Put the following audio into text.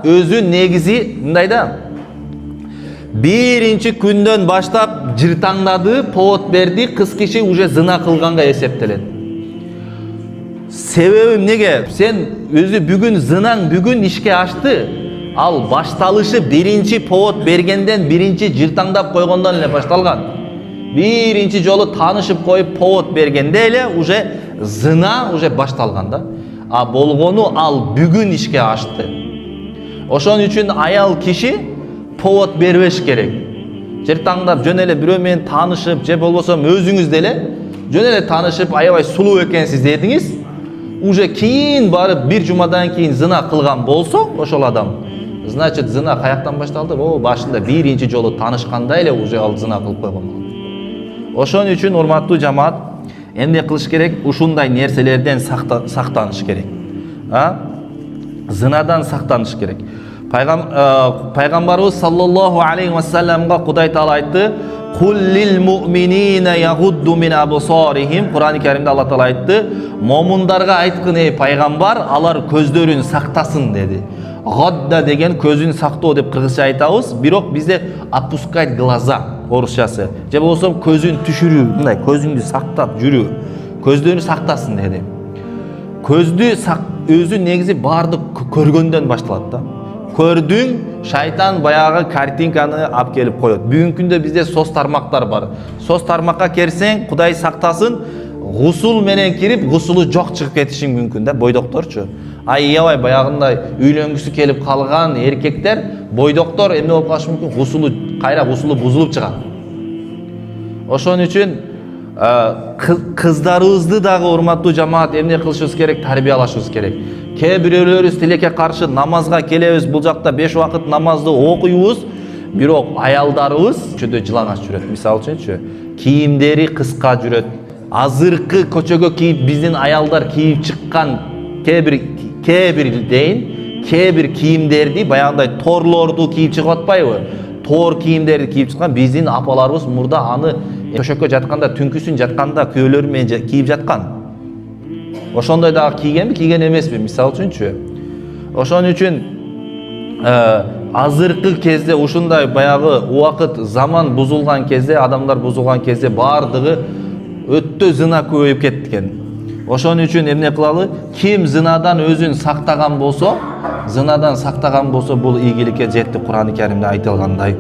өзү негизи мындай да. Биринчи күндөн баштап жыртаңдады, повод берди, кыз киши уже зына кылганга эсептелет. Себеби эмнеге? Сен өзү бүгүн зынаң бүгүн ишке ашты. Ал башталышы биринчи повод бергенден, биринчи жыртаңдап койгондон эле башталган. Биринчи жолу таанышып коюп повод бергенде эле уже зына уже башталган да. А болгону ал бүгүн ишке ашты. Ошон үчүн аял киши повод бербеш керек. Жыртаңдап жөн эле бирөө менен таанышып, же болбосо өзүңүз деле жөн эле таанышып, аябай сулуу экенсиз дедиңиз. Уже кийин барып бир жумадан кийин зына кылган болсо, ошол адам, значит, зына каяктан башталды? Башында биринчи жолу таанышканда эле уже ал зына кылып койгон. Ошон үчүн урматтуу жамаат, эмне кылыш керек? Ушундай нерселерден сактаныш керек. Зынадан сактаныш керек. Пайгамбарыбыз саллаллаху алейхи ва салламга Кудай Таала айтты: "Куллил муъминина ягудду мин абсарихим". Кур'ан-ы Каримде Алла Таала айтты: "Момундарга айткын ey пайгамбар, алар көздөрүн сактасын" деди. Гадда деген көзүн сактоо деп кыргызча айтабыз, бирок бизде опускать глаза орусчасы. Же болбосо көзүн түшүрүү, мындай көзүңдү сактап жүрүү. Көздөрүн сактасын деди. Көздү өзү негизи баарды көргөндөн башталат да. Көрдүң, шайтан баягы картинканы алып келип коет. Бүгүнкү күндө бизде соц тармактар бар. Соц тармакка кирсең, Кудай сактасын, гусул менен кирип, гусулу жок чыгып кетиши мүмкүн да, бойдокторчу. Аябай баягындай үйлөнгүсү келип калган эркектер, бойдоктор эмне болуп калышы мүмкүн? Гусулу бузулуп чыгат. Ошон үчүн кыздарыбызды дагы урматтуу жамаат эмне кылышыбыз керек? Тарбиялашыбыз керек. Кээ бирөөлөрүбүз тилекке каршы намазга келебиз, бул жакта 5 убакыт намазды окуйбуз, бирок аялдарыбыз чөдө жыланаш жүрөт. Мисалы үчүнчү, кийимдери кыска жүрөт. Азыркы көчөгө кийип биздин аялдар кийип чыккан кээ бир кийимдерди, баягындай торлорду кийип чыгып атпайбы? Тор кийимдерди кийип чыккан биздин апаларыбыз мурда аны төшөккө жатканда, түнкүсүн жатканда күйөөлөрү менен кийип жаткан. Ошондой дагы кийгенби, кийген эмеспи, мисалы үчүнчү. Ошон үчүн азыркы кезде ушундай баягы убакыт, заман бузулган кезде, адамдар бузулган кезде бардыгы өтө зына көбөйүп кеткен. Ошон үчүн эмне кылалы? Ким зынадан өзүн сактаган болсо, бул ийгиликке жетти. Кур'ан-ы Каримде айтылгандай.